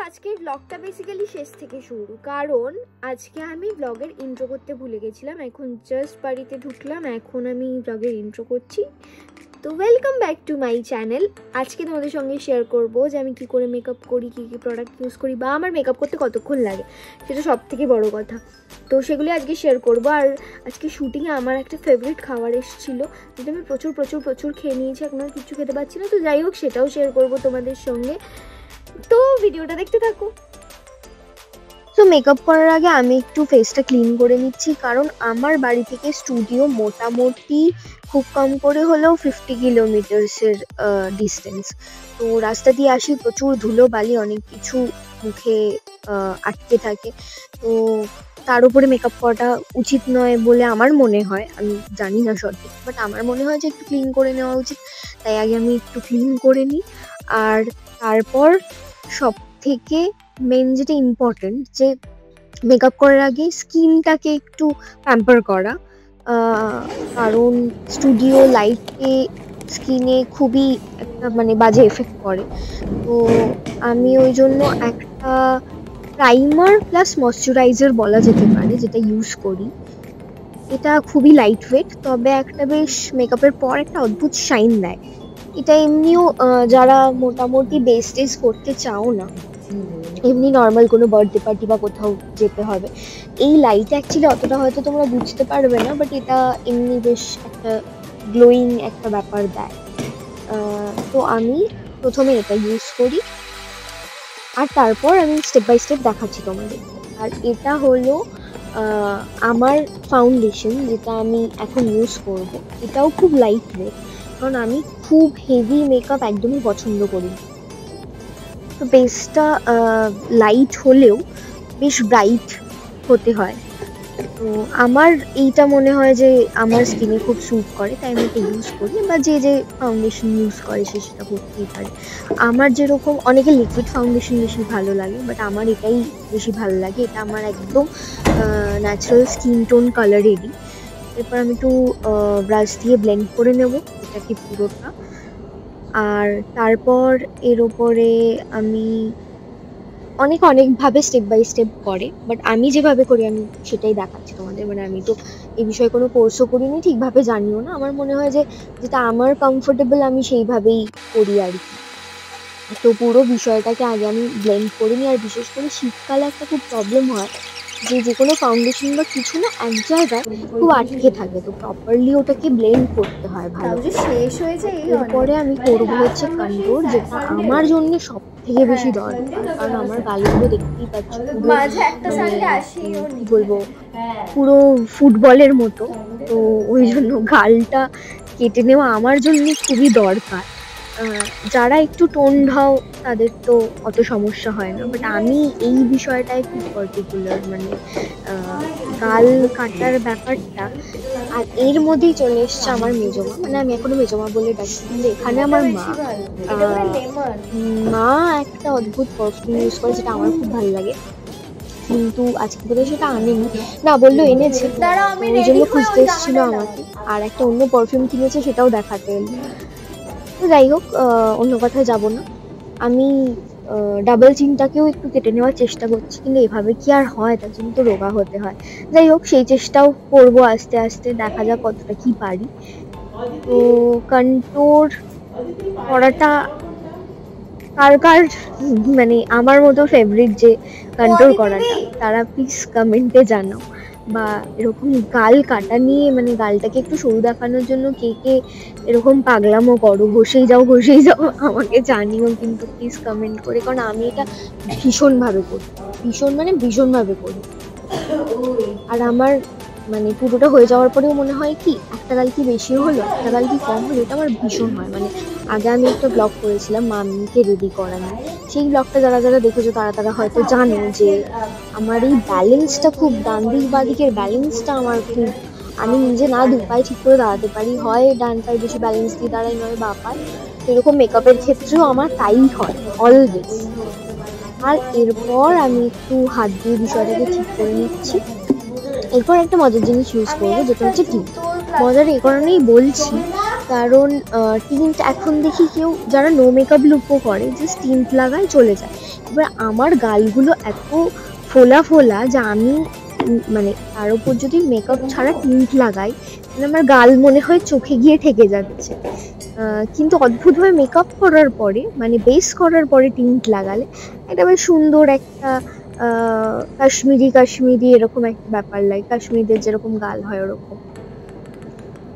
আজকে ব্লগটা বেসিক্যালি শেষ থেকে শুরু, কারণ আজকে আমি ব্লগের ইন্ট্রো করতে ভুলে গেছিলাম। এখন জাস্ট বাড়িতে ঢুকলাম, এখন আমি ব্লগের ইন্ট্রো করছি। তো welcome back to my channel. আজকে তোমাদের সঙ্গে শেয়ার করব যে আমি কি করে মেকআপ করি, কী কী প্রোডাক্ট ইউজ করি, বা আমার মেকআপ করতে কতক্ষণ লাগে, সেটা সব থেকে বড় কথা। তো সেগুলি আজকে শেয়ার করব। আর আজকে শুটিংয়ে আমার একটা ফেভারিট খাবার এসেছিলো, যেটা আমি প্রচুর খেয়ে নিয়েছি, এখন আর কিছু খেতে পারছি না। তো যাই হোক, সেটাও শেয়ার করব তোমাদের সঙ্গে। তো ভিডিওটা দেখতে থাকো। তো মেকআপ করার আগে আমি একটু ফেসটা ক্লিন করে নিচ্ছি, কারণ আমার বাড়ি থেকে স্টুডিও মোটামুটি খুব কম করে হলেও 50 কিলোমিটার্সের ডিস্টেন্স। তো রাস্তা দিয়ে আসি, প্রচুর ধুলো বালি অনেক কিছু মুখে আটকে থাকে। তো তার উপরে মেকআপ করাটা উচিত নয় বলে আমার মনে হয়, আমি জানি না সঠিক, বাট আমার মনে হয় যে একটু ক্লিন করে নেওয়া উচিত। তাই আগে আমি একটু ক্লিন করে নিই। আর তারপর সব থেকে মেন যেটা ইম্পর্টেন্ট, যে মেকআপ করার আগে স্কিনটাকে একটু প্যাম্পার করা, কারণ স্টুডিও লাইটে স্কিনে খুবই একটা মানে বাজে এফেক্ট করে। তো আমি ওই জন্য একটা প্রাইমার প্লাস ময়শ্চারাইজার বলা যেতে পারে যেটা ইউজ করি। এটা খুবই লাইট ওয়েট, তবে একটা বেশ মেকআপের পর একটা অদ্ভুত শাইন দেয়। এটা এমনিও যারা মোটামুটি বেস টেস করতে চাও না, এমনি নর্মাল কোনো বার্থডে পার্টি বা কোথাও যেতে হবে, এই লাইট অ্যাকচুয়ালি অতটা হয়তো তোমরা বুঝতে পারবে না, বাট এটা এমনি বেশ একটা গ্লোয়িং একটা ব্যাপার দেয়। তো আমি প্রথমে এটা ইউজ করি, আর তারপর আমি স্টেপ বাই স্টেপ দেখাচ্ছি তোমাদের। আর এটা হলো আমার ফাউন্ডেশন, যেটা আমি এখন ইউজ করব। এটাও খুব লাইট ওয়েট, কারণ আমি খুব হেভি মেকআপ একদমই পছন্দ করি। তো বেসটা লাইট হলেও বেশ ব্রাইট হতে হয়। তো আমার এইটা মনে হয় যে আমার স্কিনে খুব স্যুট করে, তাই আমি এটা ইউজ করি। বা যে যে ফাউন্ডেশন ইউজ করে সে সেটা করতেই পারে। আমার যেরকম অনেকে লিকুইড ফাউন্ডেশন বেশি ভালো লাগে, বাট আমার এটাই বেশি ভালো লাগে। এটা আমার একদম ন্যাচারাল স্কিন টোন কালারেরই। এরপর আমি একটু ব্রাশ দিয়ে ব্লেন্ড করে নেব এটাকে পুরোটা। আর তারপর এর ওপরে আমি অনেকভাবে স্টেপ বাই স্টেপ করে, বাট আমি যেভাবে করি আমি সেটাই দেখাচ্ছি তোমাদের। মানে আমি তো এই বিষয়ে কোনো কোর্সও করিনি, ঠিকভাবে জানিও না। আমার মনে হয় যে যেটা আমার কমফোর্টেবল আমি সেইভাবেই করি আর কি। তো পুরো বিষয়টাকে আগে আমি ব্লেন্ড করে নিই। আর বিশেষ করে শীতকালে একটা খুব প্রবলেম হয় যে কোনো ফাউন্ডেশন বা কিছু না এক জায়গায় খুব আটকে থাকে, তো প্রপারলি ওটাকে ব্লেন্ড করতে হয় ভালো। শেষ হয়েছে। এরপরে আমি করবো হচ্ছে কন্ট্রোল, যেটা আমার জন্য সব থেকে বেশি দরকার, কারণ আমার গালগুলো দেখতেই পাচ্ছ কি বলবো, পুরো ফুটবলের মতো। তো ওই জন্য গালটা কেটে নেওয়া আমার জন্য খুবই দরকার। যারা একটু টোন ঢাও তাদের তো অত সমস্যা হয় না, বাট আমি এই বিষয়টায় খুব পার্টিকুলার, মানে গাল কাটার ব্যাপারটা। আর এর মধ্যেই চলে এসছে আমার মেজমা, মানে আমি এখনো মেজমা বলে ডাকি, কিন্তু এখানে আমার মা একটা অদ্ভুত পারফিউম ইউজ করে, যেটা আমার খুব ভালো লাগে, কিন্তু আজকে বোধহয় সেটা আনেনি, না বললো এনেছে, ওই জন্য খুঁজতে এসেছিল আমাকে। আর একটা অন্য পারফিউম কিনেছে, সেটাও দেখাতে এলো। তো যাই হোক, অন্য কথায় যাব না। আমি ডাবল চিনটাকেও একটু কেটে নেওয়ার চেষ্টা করছি, কিন্তু এভাবে কি আর হয়, তার জন্য তো রোগা হতে হয়। যাই হোক, সেই চেষ্টাও করবো আস্তে আস্তে, দেখা যাক কতটা কি পারি। তো কন্ট্রোর করাটা কার কার মানে আমার মতো ফেভারিট যে কন্ট্রোল করাটা, তারা প্লিজ কমেন্টে জানাও। বা এরকম গাল কাটা নিয়ে, মানে গালটাকে একটু সরু দেখানোর জন্য কে কে এরকম পাগলামো করো, ঘষেই যাও আমাকে জানিও কিন্তু প্লিজ কমেন্ট করে, কারণ আমি এটা ভীষণভাবে করি, ভীষণভাবে করি। আর আমার মানে পুরোটা হয়ে যাওয়ার পরেও মনে হয় কি একটা গাল কি বেশি হলো, একটা গাল কি কম হলো, এটা আমার ভীষণ হয়। মানে আগে আমি একটা ব্লগ করেছিলাম মামিকে রেডি করা নিয়ে, সেই ব্লগটা যারা দেখেছো তারা হয়তো জানো যে আমার এই ব্যালেন্সটা খুব, ডান দিক বা দিকের ব্যালেন্সটা আমার খুব, আমি নিজে না দু পায়ে ঠিক করে দাঁড়াতে পারি, হয় ডান পায়ে বেশি ব্যালেন্স দিয়ে দাঁড়াই, নয় বা পায়ে। এরকম মেকআপের ক্ষেত্রেও আমার তাই হয় অলওয়েজ। আর এরপর আমি একটু হাত দিয়ে বিষয়টাকে ঠিক করে নিচ্ছি। এরপর একটা মজার জিনিস ইউজ করবো, যেটা হচ্ছে টিপ। মজার এই কারণেই বলছি, কারণ টিন্ট এখন দেখি কেউ যারা নো মেকআপ লুকও করে জাস্ট টিন্ট লাগায় চলে যায়। এবার আমার গালগুলো এত ফোলা ফোলা যে আমি মানে তার উপর যদি মেকআপ ছাড়া টিন্ট লাগাই মানে আমার গাল মনে হয় চোখে গিয়ে ঠেকে যাচ্ছে। কিন্তু অদ্ভুতভাবে মেকআপ করার পরে মানে বেস করার পরে টিন্ট লাগালে এটা বেশ সুন্দর একটা কাশ্মীরি এরকম একটা ব্যাপার লাগে, কাশ্মীরদের যেরকম গাল হয় ওরকম।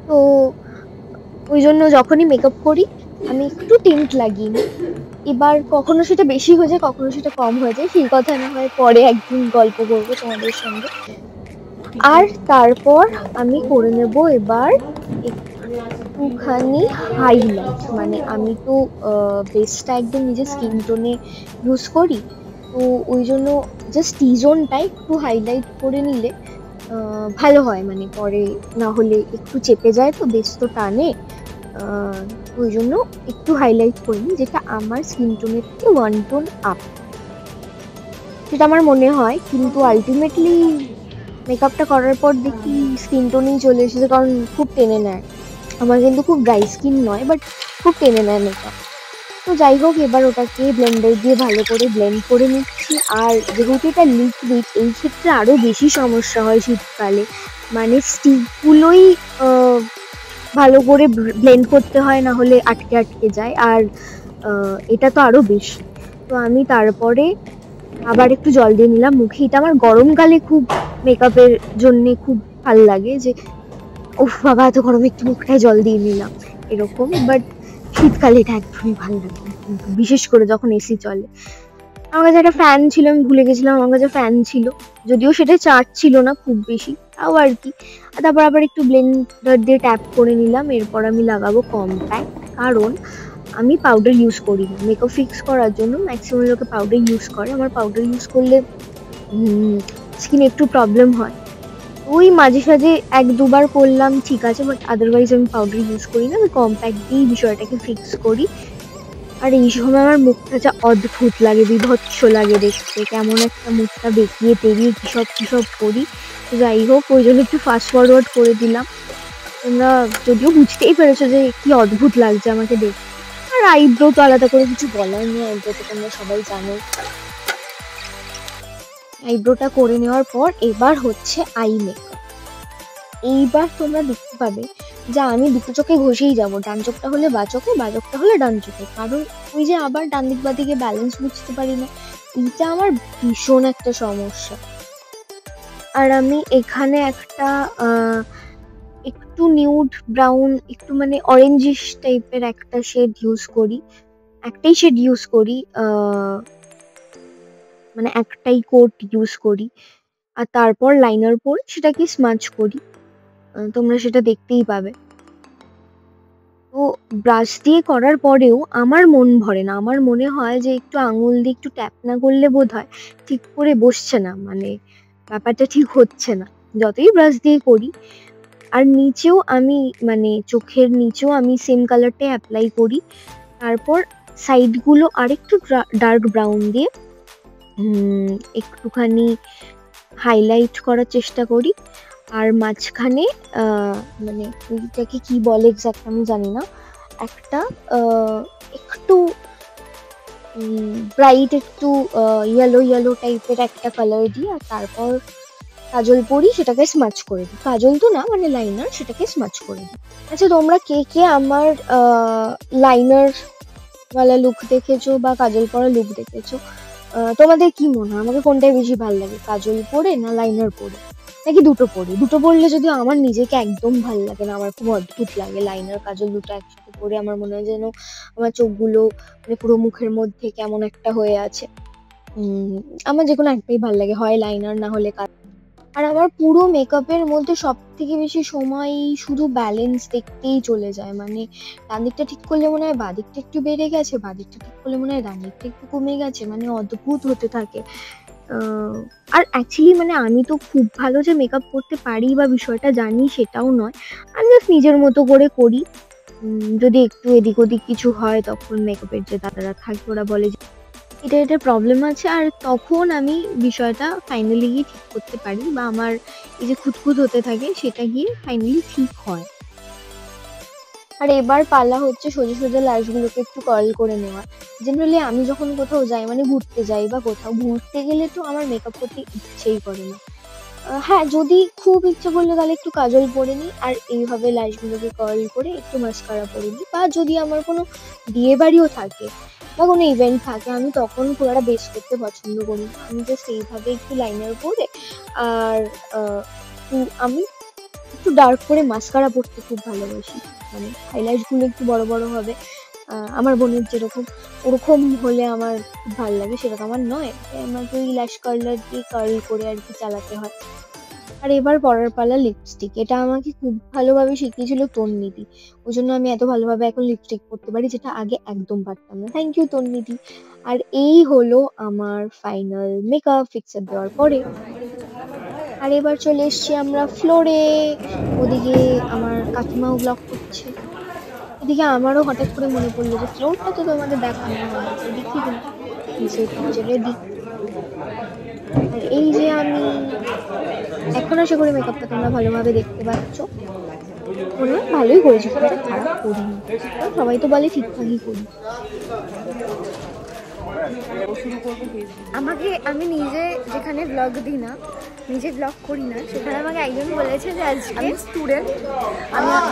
তো ওই জন্য যখনই মেকআপ করি আমি একটু টিন্ট লাগিয়ে নিই। এবার কখনো সেটা বেশি হয়ে যায়, কখনো সেটা কম হয়ে যায়, সেই কথা না হয় পরে একদিন গল্প করবো তোমাদের সঙ্গে। আর তারপর আমি করে নেব এবার একটুখানি হাইলাইট, মানে আমি তো বেসটা একদম নিজের স্কিন টোনে ইউজ করি, তো ওই জন্য জাস্ট টি জোনটা একটু হাইলাইট করে নিলে ভালো হয়, মানে পরে না হলে একটু চেপে যায় তো বেস তো টানে, ওই জন্য একটু হাইলাইট করে নিই যেটা আমার স্কিন টোনের থেকে 1 টোন আপ, সেটা আমার মনে হয়। কিন্তু আলটিমেটলি মেকআপটা করার পর দেখি স্কিন টোনেই চলে এসেছে, কারণ খুব টেনে নেয়। আমার কিন্তু খুব ড্রাই স্কিন নয়, বাট খুব টেনে নেয় মেকআপ। তো যাই হোক, এবার ওটাকে ব্লেন্ডার দিয়ে ভালো করে ব্লেন্ড করে নিচ্ছি। আর যেহেতু এটা লিকুইড, এই ক্ষেত্রে আরও বেশি সমস্যা হয় শীতকালে, মানে স্টিকগুলোই ভালো করে ব্লেন্ড করতে হয়, না হলে আটকে আটকে যায়। আর এটা তো আরও বেশি। তো আমি তারপরে আবার একটু জল দিয়ে নিলাম মুখে। এটা আমার গরমকালে খুব মেকআপের জন্য খুব ভাল লাগে যে উফ বাবা এত গরমে একটু মুখটায় জল দিয়ে নিলাম এরকম। বাট শীতকালে এটা একদমই ভালো লাগে না, কিন্তু বিশেষ করে যখন এসি চলে। আমার কাছে একটা ফ্যান ছিল, আমি ভুলে গেছিলাম আমার কাছে ফ্যান ছিল, যদিও সেটা চার্জ ছিল না খুব বেশি, তাও আর কি। তারপর আবার একটু ব্লেন্ডার দিয়ে ট্যাপ করে নিলাম। এরপর আমি লাগাবো কম্প্যাক্ট, কারণ আমি পাউডার ইউজ করি না। মেকআপ ফিক্স করার জন্য ম্যাক্সিমাম লোকে পাউডার ইউজ করে, আমার পাউডার ইউজ করলে স্কিনে একটু প্রবলেম হয়। ওই মাঝে সাঝে 1-2 বার করলাম ঠিক আছে, বাট আদারওয়াইজ আমি পাউডার ইউজ করি না, আমি কম্প্যাক্ট দিয়েই বিষয়টাকে ফিক্স করি। আর এই সময় আমার মুখটা যা অদ্ভুত লাগে, বিভৎস লাগে দেখতে, কেমন একটা মুখটা বেঁকিয়ে তেড়িয়ে কিসব করি। যাই হোক, ওই জন্য একটু ফাস্ট ফরওয়ার্ড করে দিলাম। তোমরা যদিও বুঝতেই পেরেছো যে কি অদ্ভুত লাগছে আমাকে দেখতে। আর আইব্রো তো আলাদা করে কিছু বলার নেই, আইব্রো তো তোমরা সবাই জানো। আইব্রোটা করে নেওয়ার পর এবার হচ্ছে আই মেকআপ। এইবার তোমরা দেখতে পাবে যে আমি দুটো চোখে ঘষেই যাবো, ডান চোখটা হলে বা চোখে, বা চোখটা হলে ডান চোখে, কারণ ওই যে আবার ডান দিক বা দিকে ব্যালেন্স বুঝতে পারি না, এইটা আমার ভীষণ একটা সমস্যা। আর আমি এখানে একটা একটু নিউড ব্রাউন, একটু মানে অরেঞ্জিশ টাইপের একটা শেড ইউজ করি, একটাই শেড ইউজ করি, মানে একটাই কোট ইউজ করি। আর তারপর লাইনার পরে সেটাকে স্মাচ করি, তোমরা সেটা দেখতেই পাবে। তো ব্রাশ দিয়ে করার পরেও আমার মন ভরে না, আমার মনে হয় যে একটু আঙুল দিয়ে একটু ট্যাপ না করলে বোধ হয় ঠিক করে বসছে না, মানে ব্যাপারটা ঠিক হচ্ছে না যতই ব্রাশ দিয়ে করি। আর নিচেও আমি মানে চোখের নিচেও আমি সেম কালারটাই অ্যাপ্লাই করি। তারপর সাইডগুলো আরেকটু ডার্ক ব্রাউন দিয়ে একটুখানি হাইলাইট করার চেষ্টা করি। আর মাঝখানে মানে ওইটাকে কি বলে এক্সাক্ট আমি জানি না, একটা একটু ব্রাইট একটু ইয়েলো টাইপের একটা কালার দিই। আর তারপর কাজল পরি, সেটাকে স্মাচ করে দিই, কাজল তো না মানে লাইনার, সেটাকে স্মাচ করে দিই। আচ্ছা, তোমরা কে কে আমার লাইনার ওয়ালা লুক দেখেছো বা কাজল পরা লুক দেখেছো? তোমাদের কি মনে হয়, আমাকে কোনটাই বেশি ভালো লাগে, কাজল পরে না লাইনার পরে, নাকি দুটো পরে? দুটো পরলে যদি আমার নিজেকে একদম ভালো লাগে না, আমার খুব অদ্ভুত লাগে লাইনার কাজল দুটো একসাথে পরে, আমার মনে হয় যেন আমার চোখগুলো মানে পুরো মুখের মধ্যে কেমন একটা হয়ে আছে। আমার যে কোনো একটাই ভালো লাগে, হয় লাইনার না হলে কাজল। আর আমার পুরো মেকআপের মধ্যে সব থেকে বেশি সময় শুধু ব্যালেন্স দেখতেই চলে যায়, মানে ডান দিকটা ঠিক করলে মনে হয় বাঁ দিকটা একটু বেড়ে গেছে, বাঁ দিকটা ঠিক করলে মনে হয় ডান দিকটা একটু কমে গেছে, মানে অদ্ভুত হতে থাকে। আর অ্যাকচুয়ালি মানে আমি তো খুব ভালো যে মেকআপ করতে পারি বা বিষয়টা জানি সেটাও নয়, আমি জাস্ট নিজের মতো করে করি। যদি একটু এদিক ওদিক কিছু হয় তখন মেকআপের যে দাদারা থাকে ওরা বলে যে এটা প্রবলেম আছে, আর তখন আমি বিষয়টা ফাইনালি গিয়ে ঠিক করতে পারি, বা আমার এই যে খুঁতখুত হতে থাকে সেটা গিয়ে ফাইনালি ঠিক হয়। আর এবার পালা হচ্ছে সোজা সোজা লাশগুলোকে একটু কার্ল করে নেওয়া। জেনারেলি আমি যখন কোথাও যাই, মানে ঘুরতে যাই বা কোথাও ঘুরতে গেলে তো আমার মেকআপ করতে ইচ্ছেই করে না। হ্যাঁ, যদি খুব ইচ্ছে করলো তাহলে একটু কাজল পরে নিই, আর এইভাবে লাশগুলোকে কার্ল করে একটু মাস্কারা পরে নিই। বা যদি আমার কোনো বিয়ে বাড়িও থাকে বা কোনো ইভেন্ট থাকে, আমি তখন পুরোটা বেস করতে পছন্দ করি না। আমি জাস্ট এইভাবে একটু লাইনার পরে আর আমি একটু ডার্ক করে মাস্কারা পরতে খুব ভালোবাসি। মানে হাইলাইট গুলো একটু বড় বড় হবে। আমার বোনের যেরকম, ওরকম হলে আমার খুব ভালো লাগে, সেরকম আমার নয়। তাই আমাকে ওই ল্যাশ কার্লার দিয়ে কার্ল করে আর কি চালাতে হয়। আর এবার পরার পালা লিপস্টিক। এটা আমাকে খুব ভালোভাবে শিখিয়েছিল তন্নিদি। ওই জন্য আমি এত ভালোভাবে এখন লিপস্টিক পরতে পারি, যেটা আগে একদম পারতাম না। Thank you তন্নিদি। আর এই হলো আমার ফাইনাল মেকআপ ফিক্সার দেওয়ার পরে। আর এবার চলে এসছি আমরা ফ্লোরে। ওদিকে আমার কাকিমাও ব্লগ করছে, এদিকে আমারও হঠাৎ করে মনে পড়লো যে ফ্লোরটা তো তোমাদের দেখানো হয়নি, তো দেখিয়ে দিলাম যে রেডি। আর এই যে আমি এখন আশা করি মেকআপটা তোমরা ভালোভাবে দেখতে পাচ্ছ। মনে হয় ভালোই করেছি, খুব একটা খারাপ করিনি। সবাই তো বলে ঠিকঠাকই করি। আমাকে, আমি নিজে যেখানে ব্লগ দিই না, নিজে ব্লগ করি না, সেখানে আমাকে একজন বলেছে যে আজকে আমি স্টুডেন্ট,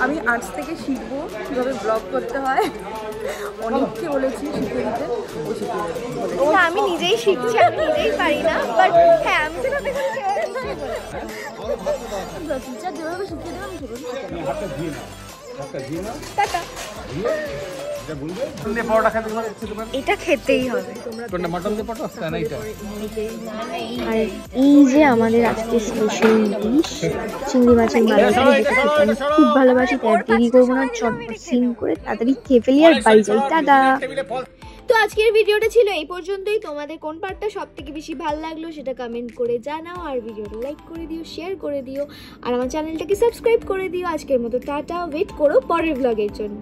আমি আর্টস থেকে শিখবো কীভাবে ব্লগ করতে হয়। অনেককে বলেছি শিখে দিতে, ও শিখে দেবে। আমি নিজেই শিখছি, আমি নিজেই পারি না, বাট হ্যাঁ আমি যেভাবে করি টিচার যেভাবে শিখিয়ে দেবে আমি সেভাবে টাটা। এটা খেতেই হবে। আর এই যে আমাদের আজকে স্পেশাল ডিশ চিংড়ি মাছের মালাইকারি, যেটা খেতে আমি খুব ভালোবাসি। তাই দেরি করবো না, চটপট সিম করে তাড়াতাড়ি খেয়ে ফেলি আর বাড়ি যাই। টাটা। তো আজকের ভিডিওটা ছিল এই পর্যন্তই। তোমাদের কোন পার্টটা সব থেকে বেশি ভালো লাগলো সেটা কমেন্ট করে জানাও, আর ভিডিওটা লাইক করে দিও, শেয়ার করে দিও, আর আমার চ্যানেলটাকে সাবস্ক্রাইব করে দিও। আজকের মতো টাটা। ওয়েট করো পরের ব্লগের জন্য।